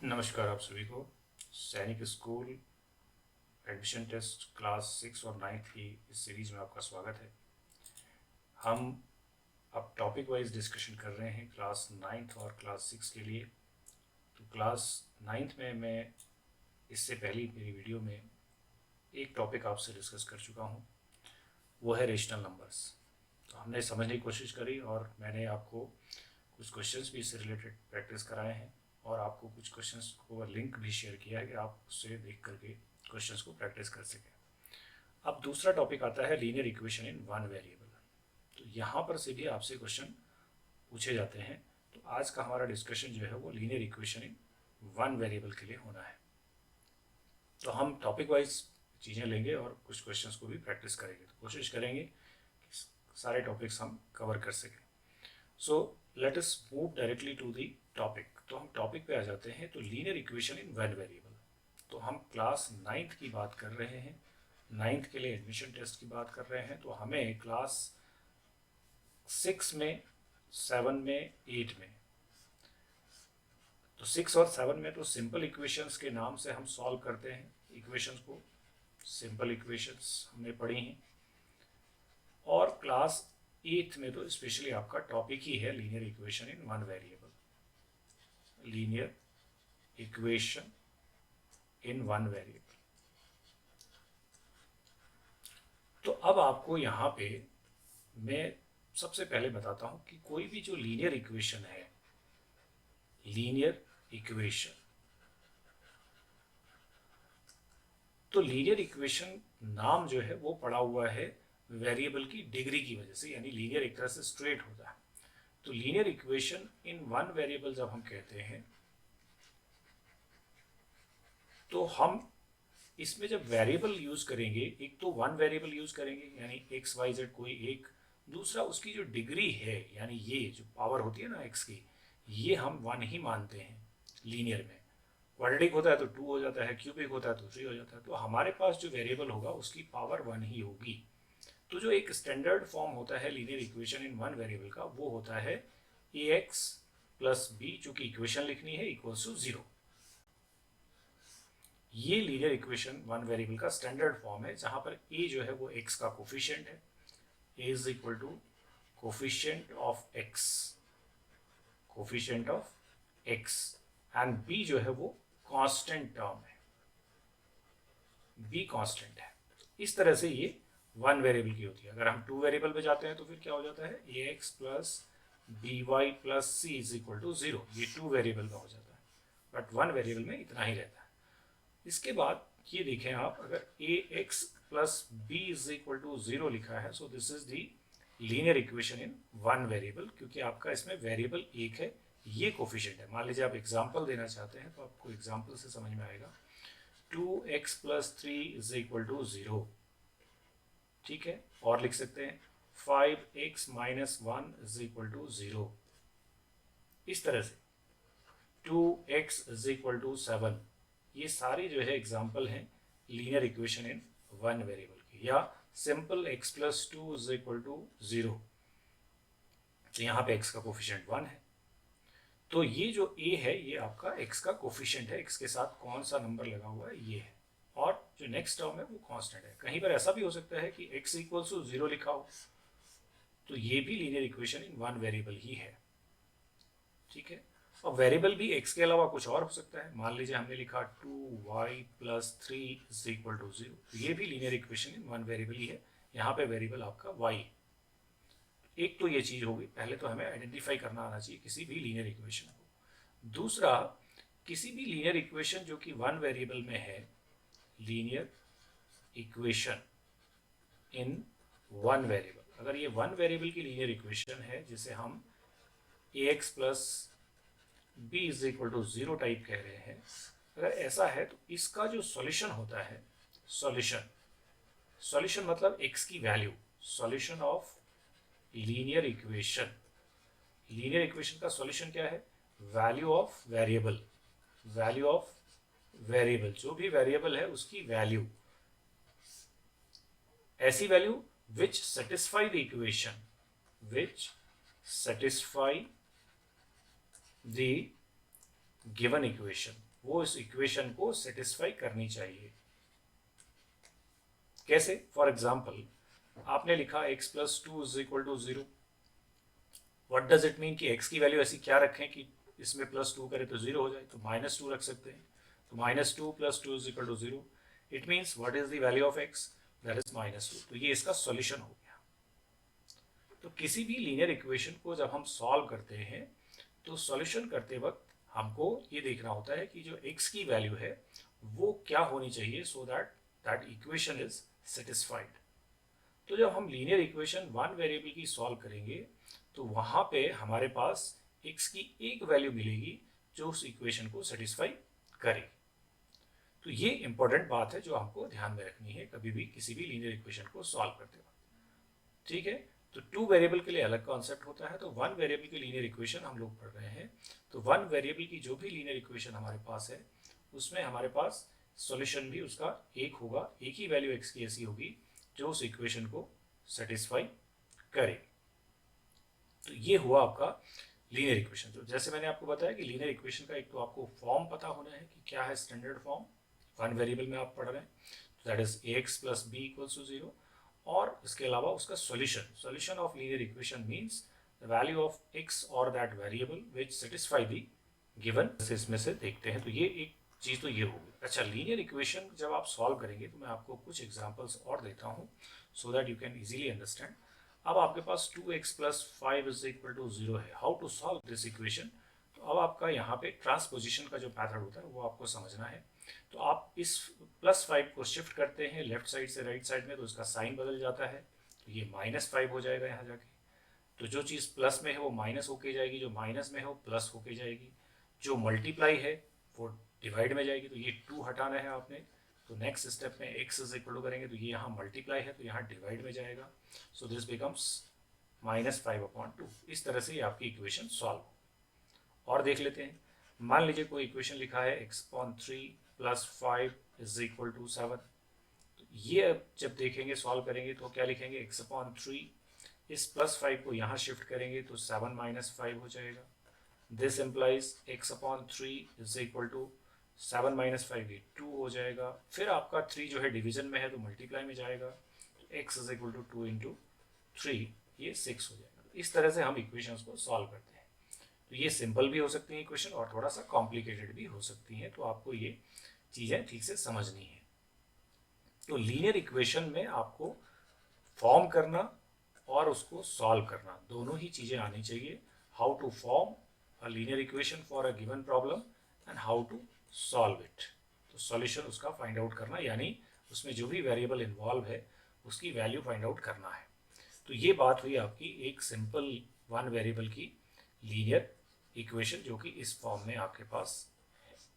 नमस्कार आप सभी को। सैनिक स्कूल एडमिशन टेस्ट क्लास 6 और 9 की इस सीरीज में आपका स्वागत है। हम अब टॉपिक वाइज डिस्कशन कर रहे हैं क्लास 9 और क्लास 6 के लिए। तो क्लास 9 में मैं इससे पहली मेरी वीडियो में एक टॉपिक आपसे डिस्कस कर चुका हूँ, वो है रेशनल नंबर्स। तो हमने समझने की कोशिश करी और मैंने आपको कुछ क्वेश्चंस भी इससे रिलेटेड प्रैक्टिस कराए हैं और आपको कुछ क्वेश्चंस को लिंक भी शेयर किया है कि आप उससे देख करके क्वेश्चंस को प्रैक्टिस कर सकें। अब दूसरा टॉपिक आता है linear equation in one variable. तो यहाँ पर से भी आपसे क्वेश्चन पूछे जाते हैं। तो आज का हमारा डिस्कशन जो है वो linear equation in one variable के लिए होना है। तो हम टॉपिक वाइज चीज़ें लेंगे और कुछ क्वेश्चंस को भी प्रैक्टिस करेंगे। तो कोशिश करेंगे कि सारे टॉपिक्स हम कवर कर सकें। So let us move directly to the topic. तो हम टॉपिक पे आ जाते हैं। तो linear equation in one variable, तो हम क्लास 9 की बात कर रहे हैं, 9 के लिए एडमिशन टेस्ट की बात कर रहे हैं। तो हमें क्लास 6 में, 7 में, 8 में, तो 6 और 7 में तो सिंपल इक्वेशंस के नाम से हम सॉल्व करते हैं इक्वेशंस को। सिंपल इक्वेशंस हमने पढ़ी हैं। और क्लास 8 में तो स्पेशली आपका टॉपिक ही है linear equation in one variable. Linear equation in one variable. तो अब आपको यहाँ पे मैं सबसे पहले बताता हूँ कि कोई भी जो लीनियर इक्वेशन है, लीनियर इक्वेशन, तो लीनियर इक्वेशन नाम जो है वो पड़ा हुआ है वेरिएबल की डिग्री की वजह से, यानी लीनियर एक तरह से स्ट्रेट होता है। तो linear equation in one variable जब हम कहते हैं तो हम इसमें जब वेरिएबल यूज करेंगे, एक तो वन वेरिएबल यूज करेंगे यानी एक्स वाई जेड कोई एक, दूसरा उसकी जो डिग्री है यानी ये जो पावर होती है ना एक्स की, ये हम वन ही मानते हैं लीनियर में। क्वाड्रेटिक होता है तो 2 हो जाता है, क्यूबिक होता है तो 3 हो जाता है। तो हमारे पास जो वेरिएबल होगा उसकी पावर 1 ही होगी। तो जो एक स्टैंडर्ड फॉर्म होता है linear equation in one variable का, वो होता है ए एक्स प्लस बी, चूंकि इक्वेशन लिखनी है, इक्वल्स टू 0। ये लीनियर इक्वेशन वन वेरिएबल का स्टैंडर्ड फॉर्म है, जहां पर ए जो है वो एक्स का कोफिशिएंट है, A is equal to coefficient of x, coefficient of x, and B जो है वो कांस्टेंट टर्म है, बी कांस्टेंट है। इस तरह से ये वन वेरिएबल की होती है। अगर हम टू वेरिएबल पे जाते हैं तो फिर क्या हो जाता है, A x plus B y plus C is equal to 0। ये टू वेरिएबल का हो जाता है, बट वन वेरिएबल में इतना ही रहता है। इसके बाद ये देखें आप, अगर A x plus B is equal to 0 लिखा है, so this is the linear equation in one variable, क्योंकि आपका इसमें वेरिएबल एक है, ये कोफिशिएंट है। मान लीजिए आप एग्जाम्पल देना चाहते हैं तो आपको एग्जाम्पल से समझ में आएगा। 2x plus 3 is equal to 0, ठीक है। और लिख सकते हैं 5x minus 1 is equal to 0। इस तरह से 2x इज इक्वल टू 7, ये सारी जो है एग्जाम्पल हैं linear equation in one variable की। या simple x plus 2 is equal to 0, तो यहाँ पे x का कोफिशिएंट 1 है। तो ये जो a है ये आपका x का कोफिशिएंट है, x के साथ कौन सा नंबर लगा हुआ है ये है, और जो नेक्स्ट टर्म है वो कांस्टेंट है। कहीं पर ऐसा भी हो सकता है कि x इक्वल्स टू 0 लिखा हो, तो ये भी linear equation in one variable ही है, ठीक है। और वेरिएबल भी x के अलावा कुछ और हो सकता है। मान लीजिए हमने लिखा 2y plus 3 is equal to 0, तो ये भी linear equation in one variable ही है। यहाँ पे वेरिएबल आपका y है। एक तो ये चीज होगी, पहले तो हमें आइडेंटिफाई करना आना चाहिए किसी भी लीनियर इक्वेशन को। दूसरा, किसी भी लीनियर इक्वेशन जो कि वन वेरिएबल में है, linear equation in one variable, अगर ये वन वेरिएबल की लीनियर इक्वेशन है जिसे हम A x plus B is equal to 0 type कह रहे हैं, अगर ऐसा है तो इसका जो सॉल्यूशन होता है, सॉल्यूशन मतलब एक्स की value, solution of linear equation, linear equation का सॉल्यूशन क्या है, value of variable, value of variable, जो भी वेरिएबल है उसकी वैल्यू, ऐसी value which satisfy the equation, which satisfy the given equation, वो इस इक्वेशन को सेटिस्फाई करनी चाहिए। कैसे? फॉर एग्जाम्पल आपने लिखा x plus two is equal to 0। What does it mean कि x की वैल्यू ऐसी क्या रखें कि इसमें प्लस टू करें तो 0 हो जाए? तो माइनस टू रख सकते हैं। तो minus two plus two is equal to 0। It means what is the value of x? That is minus two. तो ये इसका सॉल्यूशन हो गया। तो किसी भी लीनियर इक्वेशन को जब हम सॉल्व करते हैं तो सॉल्यूशन करते वक्त हमको ये देखना होता है कि जो x की वैल्यू है वो क्या होनी चाहिए, so that that equation is satisfied. तो जब हम लीनियर इक्वेशन वन वेरिएबल की सॉल्व करेंगे तो वहां पे हमारे पास x की एक वैल्यू मिलेगी जो उस इक्वेशन को सेटिस्फाई करे। तो ये इंपॉर्टेंट बात है जो हमको ध्यान में रखनी है कभी भी किसी भी लीनियर इक्वेशन को सॉल्व करते वक्त। ठीक है, तो टू वेरिएबल के लिए अलग कॉन्सेप्ट होता है। तो वन वेरिएबल की लीनियर इक्वेशन हम लोग पढ़ रहे हैं। तो वन वेरिएबल की जो भी लीनियर इक्वेशन हमारे पास है उसमें हमारे पास सॉल्यूशन भी उसका एक होगा, एक ही वैल्यू x की ऐसी होगी जो उस इक्वेशन को सेटिस्फाई करे। तो ये हुआ आपका लीनियर इक्वेशन। तो जैसे मैंने आपको बताया कि लीनियर इक्वेशन का एक तो आपको फॉर्म पता होना है कि क्या है स्टैंडर्ड फॉर्म, वन वेरिएबल में आप पढ़ रहे हैं, that is ax plus b equals to 0। और इसके अलावा उसका solution of linear equation means the value of x और that variable which satisfy the given. इसमें से देखते हैं, तो ये एक चीज तो ये होगी। अच्छा, लीनियर इक्वेशन जब आप सॉल्व करेंगे तो मैं आपको कुछ एग्जांपल्स और देता हूँ so that you can easily understand. अब आपके पास 2x plus 5 is equal to 0 है। How to solve this equation? तो अब आपका यहाँ पे ट्रांसपोजिशन का जो मेथड होता है वो आपको समझना है। तो आप इस प्लस 5 को शिफ्ट करते हैं लेफ्ट साइड से राइट साइड में, तो इसका साइन बदल जाता है। तो ये माइनस 5 हो जाएगा यहाँ जाके। तो जो चीज़ प्लस में है वो माइनस होके जाएगी, जो माइनस में है वो प्लस होके जाएगी, जो मल्टीप्लाई है वो डिवाइड में जाएगी। तो ये 2 हटाना है आपने। तो नेक्स्ट स्टेप में x इज इक्वल टू करेंगे तो ये यहाँ मल्टीप्लाई है तो यहाँ डिवाइड में जाएगा। So this becomes minus 5/2। इस तरह से ये आपकी इक्वेशन सॉल्व हो। और देख लेते हैं, मान लीजिए कोई इक्वेशन लिखा है x/3 plus 5 is equal to 7। तो ये अब जब देखेंगे सॉल्व करेंगे तो क्या लिखेंगे? x/3, इस प्लस 5 को यहाँ शिफ्ट करेंगे तो 7 माइनस 5 हो जाएगा। This implies x/3 is equal to 7 minus 5, ये 2 हो जाएगा। फिर आपका 3 जो है डिवीजन में है तो मल्टीप्लाई में जाएगा। तो x is equal to 2 into 3, ये 6 हो जाएगा। तो इस तरह से हम इक्वेशंस को सॉल्व करते हैं। तो ये सिंपल भी हो सकती है इक्वेशन और थोड़ा सा कॉम्प्लिकेटेड भी हो सकती है। तो आपको ये चीज़ें ठीक से समझनी है। तो लीनियर इक्वेशन में आपको फॉर्म करना और उसको सॉल्व करना दोनों ही चीज़ें आनी चाहिए। How to form a linear equation for a given problem and how to solve it. तो सॉल्यूशन उसका फाइंड आउट करना, यानी उसमें जो भी वेरिएबल इन्वॉल्व है उसकी वैल्यू फाइंड आउट करना है। तो ये बात हुई आपकी एक सिंपल वन वेरिएबल की लीनियर इक्वेशन जो कि इस फॉर्म में आपके पास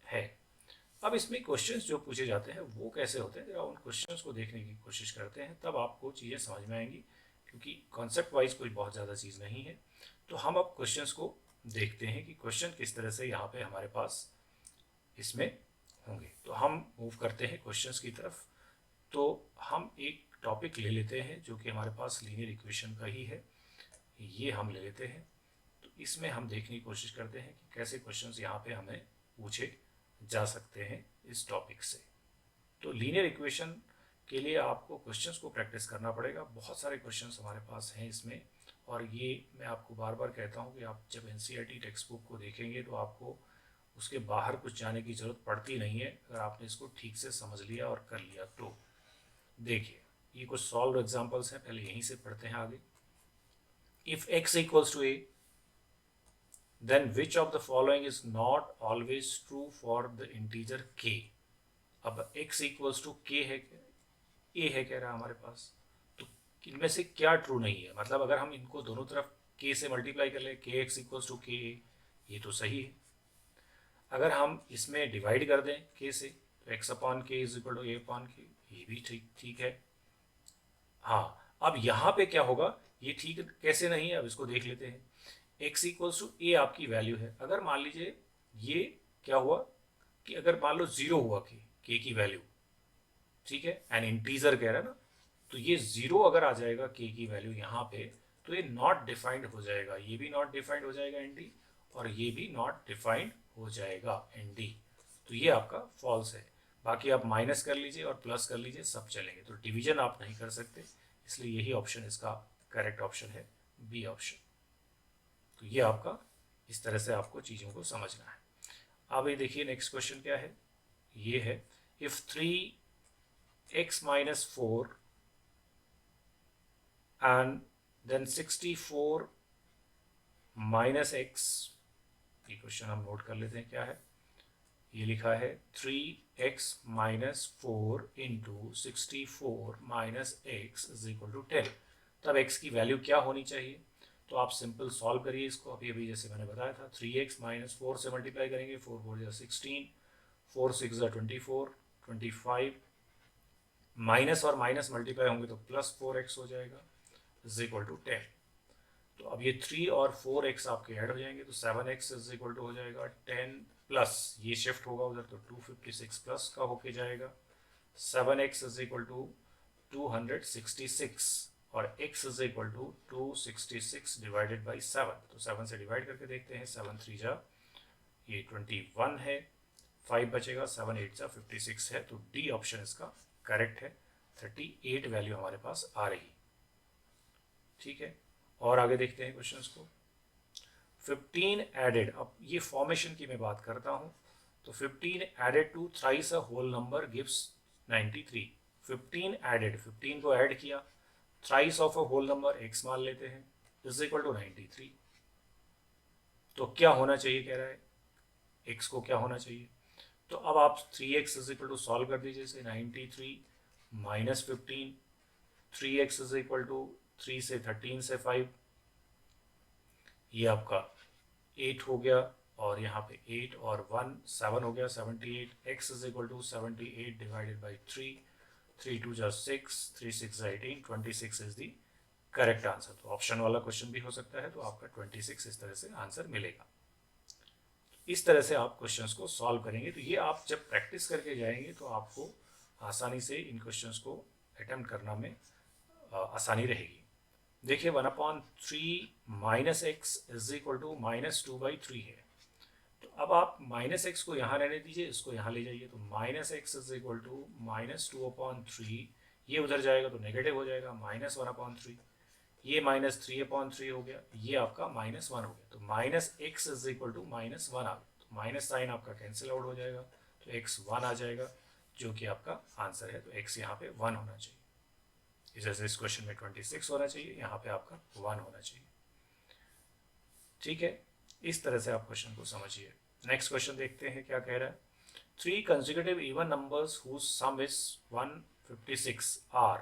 है। अब इसमें क्वेश्चंस जो पूछे जाते हैं वो कैसे होते हैं, जरा उन क्वेश्चंस को देखने की कोशिश करते हैं, तब आपको चीज़ें समझ में आएंगी, क्योंकि कॉन्सेप्ट वाइज कोई बहुत ज़्यादा चीज़ नहीं है। तो हम अब क्वेश्चंस को देखते हैं कि क्वेश्चन किस तरह से यहाँ पे हमारे पास इसमें होंगे। तो हम मूव करते हैं क्वेश्चंस की तरफ। तो हम एक टॉपिक ले लेते हैं जो कि हमारे पास लीनियर इक्वेशन का ही है, ये हम ले लेते हैं। तो इसमें हम देखने की कोशिश करते हैं कि कैसे क्वेश्चंस यहाँ पे हमें पूछे जा सकते हैं इस टॉपिक से। तो लीनियर इक्वेशन के लिए आपको क्वेश्चंस को प्रैक्टिस करना पड़ेगा। बहुत सारे क्वेश्चंस हमारे पास हैं इसमें, और ये मैं आपको बार बार कहता हूँ कि आप जब एनसीईआरटी टेक्स्ट बुक को देखेंगे तो आपको उसके बाहर कुछ जाने की ज़रूरत पड़ती नहीं है, अगर आपने इसको ठीक से समझ लिया और कर लिया तो। देखिए, ये कुछ सॉल्व एग्जांपल्स हैं, पहले यहीं से पढ़ते हैं आगे। If x equals to a, then which of the following is not always true for the integer k? अब x इक्वल्स टू k है, a है कह रहा है हमारे पास, तो इनमें से क्या ट्रू नहीं है? मतलब अगर हम इनको दोनों तरफ k से मल्टीप्लाई कर ले, kx इक्वल्स टू k, ये तो सही है। अगर हम इसमें डिवाइड कर दें k से तो x upon k is equal to a upon k, ये भी ठीक है। हाँ, अब यहाँ पे क्या होगा, ये ठीक कैसे नहीं है, अब इसको देख लेते हैं। x इक्वल्स टू a आपकी वैल्यू है। अगर मान लीजिए ये क्या हुआ कि अगर मान लो 0 हुआ k की वैल्यू, ठीक है, एन इंटीजर कह रहा है ना, तो ये 0 अगर आ जाएगा k की वैल्यू यहाँ पे, तो ये नॉट डिफाइंड हो जाएगा, ये भी नॉट डिफाइंड हो जाएगा nd, और ये भी नॉट डिफाइंड हो जाएगा nd। तो ये आपका फॉल्स है। बाकी आप माइनस कर लीजिए और प्लस कर लीजिए, सब चलेंगे। तो डिवीजन आप नहीं कर सकते, इसलिए यही ऑप्शन इसका करेक्ट ऑप्शन है, बी ऑप्शन। तो ये आपका इस तरह से आपको चीज़ों को समझना है। अब ये देखिए नेक्स्ट क्वेश्चन क्या है, ये है if 3x minus 4 and then 64 minus x, ये क्वेश्चन हम नोट कर लेते हैं क्या है। ये लिखा है 3x minus 4 into 64 minus x is equal to 10। तब x की वैल्यू क्या होनी चाहिए, तो आप सिंपल सॉल्व करिए इसको। अभी अभी जैसे मैंने बताया था 3x माइनस 4 से मल्टीप्लाई करेंगे, 4 4 जा 16, 4 6 जा 24, 25, माइनस और माइनस मल्टीप्लाई होंगे तो प्लस 4x हो जाएगा इज इक्वल टू 10। तो अब ये 3 और 4x आपके ऐड हो जाएंगे, तो 7x इज इक्वल टू हो जाएगा 10 प्लस ये शिफ्ट होगा उधर, तो 256 प्लस का होके जाएगा। 7x इज इक्वल टू 266 और x is equal to 266 divided by 7। तो 7 से डिवाइड करके देखते हैं, 7 3 जा ये 21 है, 5 बचेगा, 7 8 जा 56 है। तो डी ऑप्शन इसका करेक्ट है, 38 वैल्यू हमारे पास आ रही। ठीक है, और आगे देखते हैं क्वेश्चंस को। 15 एडेड, अब ये फॉर्मेशन की मैं बात करता हूँ, तो 15 added to thrice a whole number gives 93। 15 added, 15 को ऐड किया, thrice of a whole number x मान लेते हैं, इज इक्वल टू 93। तो क्या होना चाहिए कह रहा है, x को क्या होना चाहिए। तो अब आप 3x is equal to solve कर दीजिए इसे, 93 minus 15, 3x is equal to 3 से 13 से 5, ये आपका 8 हो गया, और यहाँ पे 8 और 1 7 हो गया, 78। x is equal to 78 divided by 3, 3 2 जा 6, 3 6 जा 18, 26 इज दी करेक्ट आंसर। तो ऑप्शन वाला क्वेश्चन भी हो सकता है, तो आपका 26 इस तरह से आंसर मिलेगा। इस तरह से आप क्वेश्चंस को सॉल्व करेंगे, तो ये आप जब प्रैक्टिस करके जाएंगे तो आपको आसानी से इन क्वेश्चंस को अटेम्प्ट करना में आसानी रहेगी। देखिए 1/3 minus x is equal to -2/3 है। तो अब आप माइनस एक्स को यहाँ रहने दीजिए, इसको यहाँ ले जाइए, तो minus x is equal to -2/3, ये उधर जाएगा तो नेगेटिव हो जाएगा, -1/3, ये -3/3 हो गया, ये आपका -1 हो गया, तो minus x is equal to -1 आ गया, तो माइनस साइन आपका कैंसिल आउट हो जाएगा, तो x 1 आ जाएगा, जो कि आपका आंसर है। तो x यहाँ पे 1 होना चाहिए, जैसे इस क्वेश्चन में 26 होना चाहिए, यहाँ पे आपका 1 होना चाहिए। ठीक है, इस तरह से आप क्वेश्चन को समझिए। नेक्स्ट क्वेश्चन देखते हैं क्या कह रहा है। 3 consecutive even numbers whose sum is 156 are.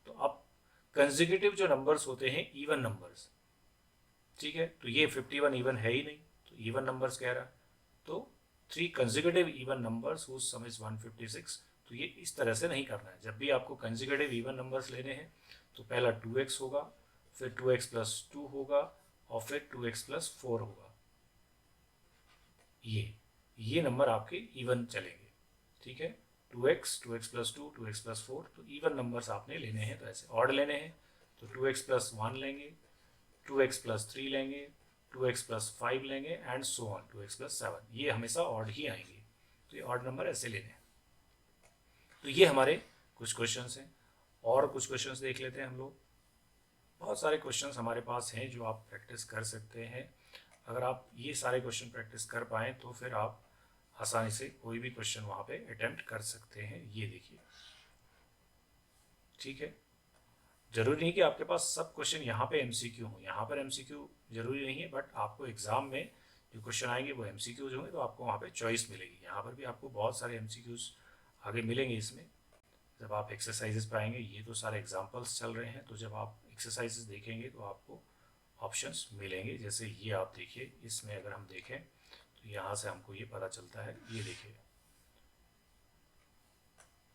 तो अब कंसेक्यूटिव जो नंबर्स होते हैं इवन नंबर्स, ठीक है, तो ये 51 इवन है ही नहीं, तो इवन नंबर्स कह रहा है। तो 3 consecutive even numbers whose sum is 156, तो ये इस तरह से नहीं करना है। जब भी आपको कंसेक्यूटिव इवन नंबर्स लेने हैं तो पहला 2x होगा, फिर 2x प्लस 2 होगा, और फिर 2x प्लस 4 होगा। ये नंबर आपके इवन चलेंगे। ठीक है, 2x, 2x plus 2, 2x plus 4, तो इवन नंबर्स आपने लेने हैं। तो ऐसे ऑड लेने हैं, तो 2x प्लस 1 लेंगे, 2x प्लस 3 लेंगे, 2x प्लस 5 लेंगे, and so on 2x plus 7। ये हमेशा ऑड ही आएंगे, तो ये ऑड नंबर ऐसे लेने हैं। तो ये हमारे कुछ क्वेश्चंस हैं, और कुछ क्वेश्चंस देख लेते हैं हम लोग। बहुत सारे क्वेश्चंस हमारे पास हैं जो आप प्रैक्टिस कर सकते हैं। अगर आप ये सारे क्वेश्चन प्रैक्टिस कर पाएँ तो फिर आप आसानी से कोई भी क्वेश्चन वहाँ पे अटेम्प्ट कर सकते हैं। ये देखिए, ठीक है, जरूरी नहीं कि आपके पास सब क्वेश्चन यहाँ पे एमसीक्यू हो, यहाँ पर एमसीक्यू जरूरी नहीं है, बट आपको एग्जाम में जो क्वेश्चन आएंगे वो एमसीक्यूज होंगे, तो आपको वहाँ पे चॉइस मिलेगी। यहाँ पर भी आपको बहुत सारे एमसीक्यूज आगे मिलेंगे। इसमें जब आप एक्सरसाइजेस पे आएंगे, ये तो सारे एग्जाम्पल्स चल रहे हैं, तो जब आप एक्सरसाइजेस देखेंगे तो आपको ऑप्शंस मिलेंगे। जैसे ये आप देखिए, इसमें अगर हम देखें तो यहाँ से हमको ये पता चलता है, ये देखिए,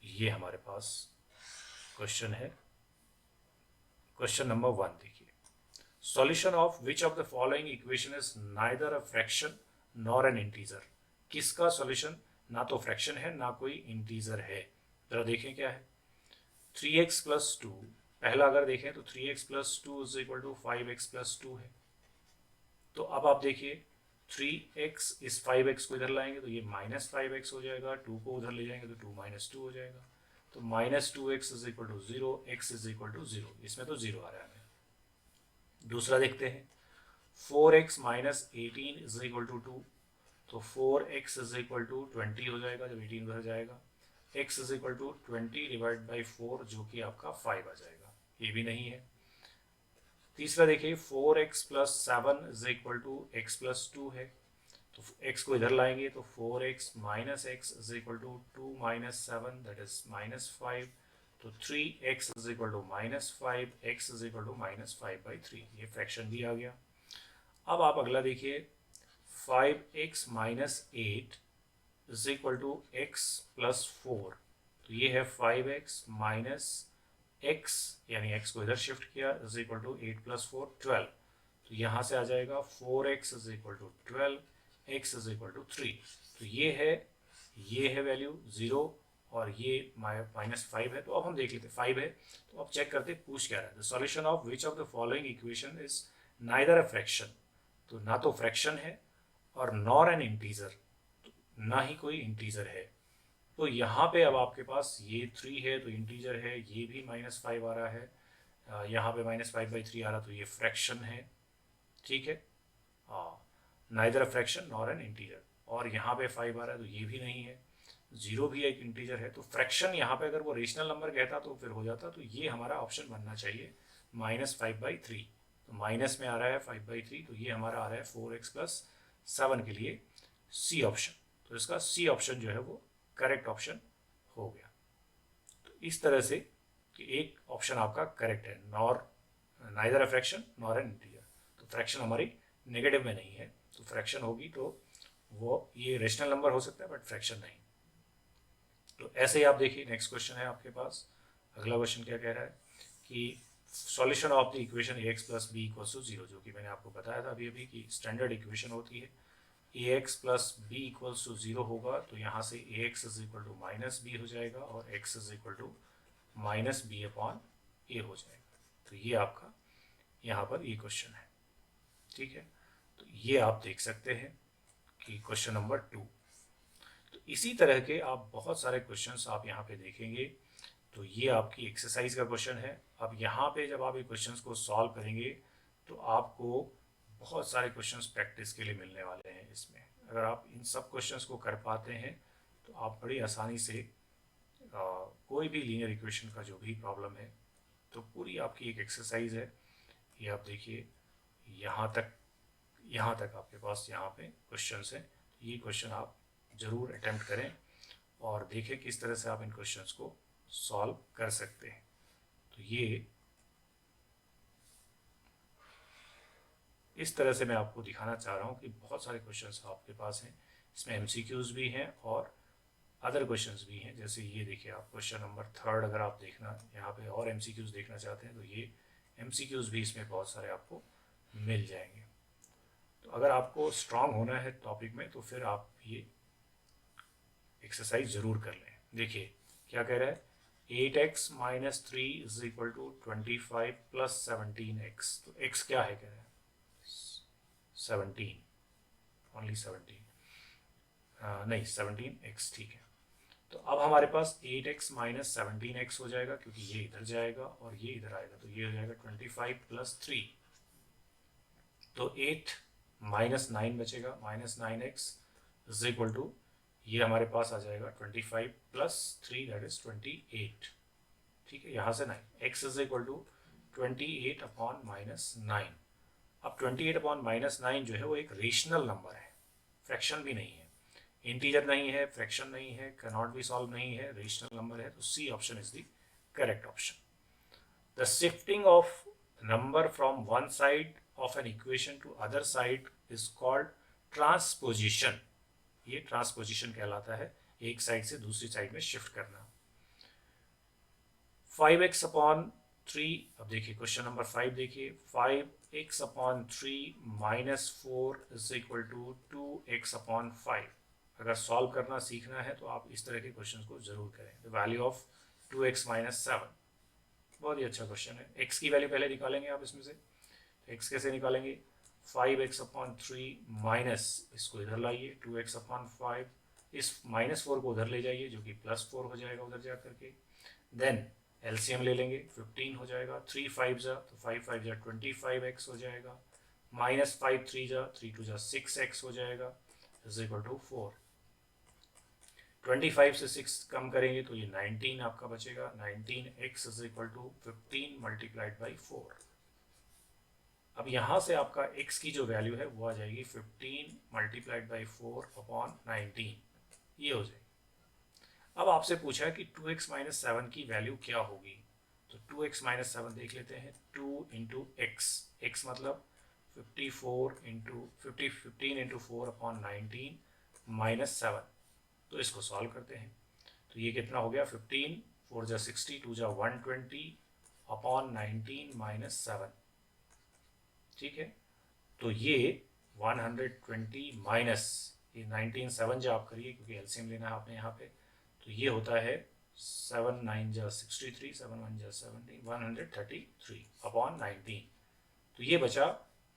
ये हमारे पास क्वेश्चन है, क्वेश्चन नंबर 1 देखिए, solution of which of the following equation is neither a fraction nor N integer. किसका सॉल्यूशन ना तो फ्रैक्शन है ना कोई इंटीजर है। जरा देखें क्या है। 3x प्लस 2, पहला अगर देखें तो 3x plus 2 is equal to 5x plus 2 है। तो अब आप देखिए 3x इस 5x को इधर लाएंगे तो ये -5x हो जाएगा, 2 को उधर ले जाएंगे तो 2 - 2 हो जाएगा, तो -2x is equal to 0, x is equal to 0, इसमें तो 0 आ रहा है। दूसरा देखते हैं, 4x - 18 इज इक्वल टू 2, तो 4x इज इक्वल टू 20 हो जाएगा जब 18 उधर जाएगा, x is equal to 20 divide by 4 जो कि आपका 5 आ जाएगा, ये भी नहीं है। तीसरा देखिए, 4x + 7 is equal to x + 2 है, तो x को इधर लाएंगे तो 4x - x is equal to 2 - 7 that is -5, तो 3x is equal to -5, x is equal to -5/3, ये फ्रैक्शन भी आ गया। अब आप अगला देखिए, 5x - 8 is equal to x + 4, तो ये है 5x - x यानी x को इधर शिफ्ट किया इज इक्वल टू 8 + 4 12, तो यहाँ से आ जाएगा 4x is equal to 12, x is equal to 3, तो ये है वैल्यू 0 और ये -5 है। तो अब हम देख लेते हैं 5 है, तो अब चेक करते पूछ क्या रहा है, the solution of which of the following equation is neither a fraction, तो ना तो फ्रैक्शन है और नॉर एन इंटीजर, ना ही कोई इंटीजर है। तो यहाँ पे अब आपके पास ये 3 है तो इंटीजर है, ये भी -5 आ रहा है, यहाँ पे -5/3 आ रहा, तो ये फ्रैक्शन है, ठीक है, neither a fraction nor N integer, और यहाँ पे 5 आ रहा है तो ये भी नहीं है, 0 भी एक इंटीजर है, तो फ्रैक्शन यहाँ पे अगर वो रेशनल नंबर कहता तो फिर हो जाता, तो ये हमारा ऑप्शन बनना चाहिए -5/3, तो माइनस में आ रहा है 5/3, तो ये हमारा आ रहा है 4x + 7 के लिए सी ऑप्शन, तो इसका सी ऑप्शन जो है वो करेक्ट ऑप्शन हो गया। तो इस तरह से कि एक ऑप्शन आपका करेक्ट है, neither a fraction nor N integer, तो फ्रैक्शन हमारी नेगेटिव में नहीं है, तो फ्रैक्शन होगी तो वो ये रेशनल नंबर हो सकता है बट फ्रैक्शन नहीं। तो ऐसे ही आप देखिए, नेक्स्ट क्वेश्चन है आपके पास, अगला क्वेश्चन क्या कह रहा है कि solution of the equation ax + b = 0, जो कि मैंने आपको बताया था अभी कि स्टैंडर्ड इक्वेशन होती है, ax + b = 0 होगा, तो यहाँ से ax is equal to -b हो जाएगा और x is equal to -b/a हो जाएगा, तो ये आपका यहाँ पर ये क्वेश्चन है, ठीक है। तो ये आप देख सकते हैं कि क्वेश्चन नंबर 2। तो इसी तरह के आप बहुत सारे क्वेश्चंस आप यहाँ पे देखेंगे, तो ये आपकी एक्सरसाइज का क्वेश्चन है। अब यहाँ पे जब आप ये क्वेश्चंस को सॉल्व करेंगे तो आपको बहुत सारे क्वेश्चंस प्रैक्टिस के लिए मिलने वाले हैं इसमें। अगर आप इन सब क्वेश्चंस को कर पाते हैं तो आप बड़ी आसानी से कोई भी लीनियर इक्वेशन का जो भी प्रॉब्लम है, तो पूरी आपकी एक एक्सरसाइज है, ये आप देखिए यहाँ तक आपके पास यहाँ पे क्वेश्चंस हैं, ये क्वेश्चन आप ज़रूर अटेम्प्ट करें और देखें किस तरह से आप इन क्वेश्चंस को सॉल्व कर सकते हैं। तो ये इस तरह से मैं आपको दिखाना चाह रहा हूँ कि बहुत सारे क्वेश्चंस आपके पास हैं, इसमें एमसीक्यूज भी हैं और अदर क्वेश्चंस भी हैं। जैसे ये देखिए आप क्वेश्चन नंबर 3 अगर आप देखना यहाँ पे और एमसीक्यूज देखना चाहते हैं तो ये एमसीक्यूज भी इसमें बहुत सारे आपको मिल जाएंगे। तो अगर आपको स्ट्रांग होना है टॉपिक में तो फिर आप ये एक्सरसाइज ज़रूर कर लें। देखिए क्या कह रहा है, 8x - 3 is equal to 25 + 17x, तो x क्या है कह रहा है 17, ओनली 17, नहीं 17x, ठीक है। तो अब हमारे पास 8x - 17x हो जाएगा क्योंकि ये इधर जाएगा और ये इधर आएगा, तो ये हो जाएगा 25 + 3, तो 8 - 9 बचेगा, -9x इज इक्वल टू ये हमारे पास आ जाएगा 25 + 3 दैट इज 28, ठीक है, यहाँ से 9, x इज इक्वल टू 28/-9। अब 28/-9 जो है वो एक रेशनल नंबर है, फ्रैक्शन भी नहीं है, इंटीजर नहीं है, फ्रैक्शन नहीं है, कैन नॉट बी सॉल्व नहीं है, रेशनल नंबर है, तो C option is the correct option. The shifting of number from one side of an equation to other side is called transposition, ये ट्रांसपोजिशन कहलाता है, एक साइड से दूसरी साइड में शिफ्ट करना। 5x/3, अब देखिए क्वेश्चन नंबर 5 देखिए, 5x/3 - 4 is equal to 2x/5। अगर सॉल्व करना सीखना है तो आप इस तरह के क्वेश्चन को जरूर करें। द वैल्यू ऑफ 2x - 7, बहुत ही अच्छा क्वेश्चन है। x की वैल्यू पहले निकालेंगे आप इसमें से, तो x कैसे निकालेंगे, 5x/3 माइनस, इसको इधर लाइए 2x/5, इस -4 को उधर ले जाइए जो कि +4 हो जाएगा उधर जा करके। देन एलसीएम ले लेंगे, 15 हो जाएगा, 3 5 जा तो 5 5 जा 25x हो जाएगा, -5 3 जा 3 2 जा 6x हो जाएगा, इज इक्वल टू 4। 25 से 6 कम करेंगे तो ये 19 आपका बचेगा, 19x is equal to 15 multiplied by 4। अब यहाँ से आपका x की जो वैल्यू है वो आ जाएगी 15 मल्टीप्लाइड बाई 4 अपॉन 19, ये हो जाएगी। अब आपसे पूछा है कि 2x माइनस 7 की वैल्यू क्या होगी, तो 2x माइनस 7 देख लेते हैं। 2 इंटू एक्स मतलब 15 इंटू 4 अपॉन 19 माइनस 7, तो इसको सॉल्व करते हैं। तो ये कितना हो गया, 15 4 जा 60 2 जा 120 अपॉन 19 माइनस 7, ठीक है। तो ये 120 माइनस ये 19 7 जा आप करिए क्योंकि एलसीएम लेना है आपने यहाँ पे, तो ये होता है 7 9 जा 63 7 1 जा 70 133 अपॉन 19। तो ये बचा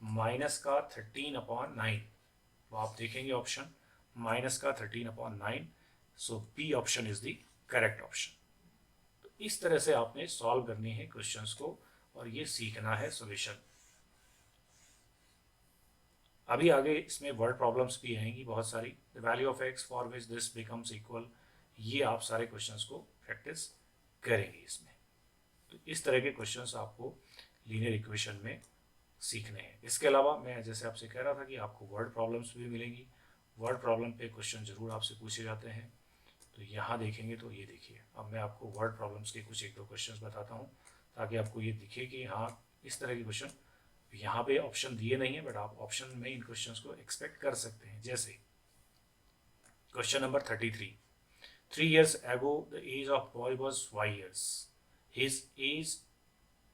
माइनस का 13 अपॉन 9, तो आप देखेंगे ऑप्शन माइनस का 13 upon 9, so B option is the correct option. तो इस तरह से आपने सॉल्व करनी है क्वेश्चंस को और ये सीखना है सॉल्यूशन। अभी आगे इसमें वर्ड प्रॉब्लम्स भी आएंगी बहुत सारी। The value of x for which this becomes equal, ये आप सारे क्वेश्चंस को प्रैक्टिस करेंगे इसमें। तो इस तरह के क्वेश्चंस आपको लीनियर इक्वेशन में सीखने हैं। इसके अलावा मैं जैसे आपसे कह रहा था कि आपको वर्ड प्रॉब्लम्स भी मिलेंगी। वर्ड प्रॉब्लम पे क्वेश्चन जरूर आपसे पूछे जाते हैं। तो यहाँ देखेंगे तो ये देखिए, अब मैं आपको वर्ड प्रॉब्लम्स के कुछ एक दो क्वेश्चंस बताता हूँ ताकि आपको ये दिखे कि हाँ इस तरह के क्वेश्चन यहाँ पे ऑप्शन दिए नहीं है बट आप ऑप्शन में इन क्वेश्चंस को एक्सपेक्ट कर सकते हैं। जैसे question number 33, 3 years ago the age of boy was 5 years, his age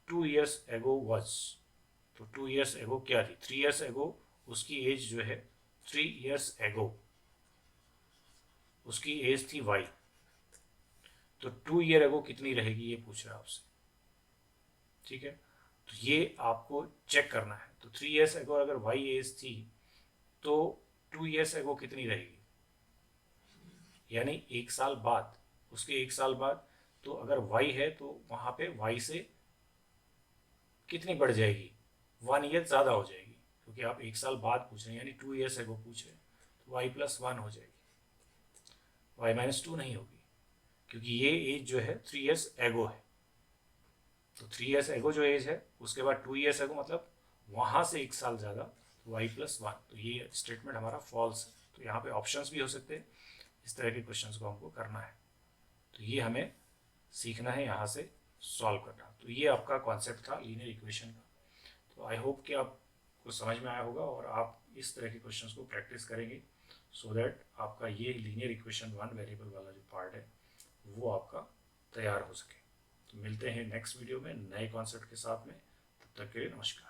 2 years ago was, तो 2 years ago क्या थी, 3 years ago उसकी एज जो है 3 years ago उसकी एज थी y, तो 2 year ago कितनी रहेगी ये पूछ रहा है आपसे, ठीक है। तो ये आपको चेक करना है। तो 3 years ago अगर y एज थी तो 2 years ago कितनी रहेगी, यानी 1 साल बाद, उसके 1 साल बाद, तो अगर y है तो वहां पे y से कितनी बढ़ जाएगी, 1 year ज़्यादा हो जाएगी क्योंकि आप 1 साल बाद पूछ रहे हैं यानी 2 years ago पूछ रहे हैं, तो y + 1 हो जाएगी, y - 2 नहीं होगी क्योंकि ये एज जो है 3 years ago है। तो 3 years ago जो एज है उसके बाद 2 years ago मतलब वहां से 1 साल ज़्यादा, तो y + 1, तो ये स्टेटमेंट हमारा फॉल्स है। तो यहाँ पे ऑप्शंस भी हो सकते हैं, इस तरह के क्वेश्चंस को हमको करना है। तो ये हमें सीखना है यहाँ से सॉल्व करना। तो ये आपका कॉन्सेप्ट था लीनियर इक्वेशन का। तो आई होप कि आपको समझ में आया होगा और आप इस तरह के क्वेश्चंस को प्रैक्टिस करेंगे सो दैट आपका ये लीनियर इक्वेशन 1 वेरिएबल वाला जो पार्ट है वो आपका तैयार हो सके। तो मिलते हैं नेक्स्ट वीडियो में नए कॉन्सेप्ट के साथ में, तब तक के लिए नमस्कार।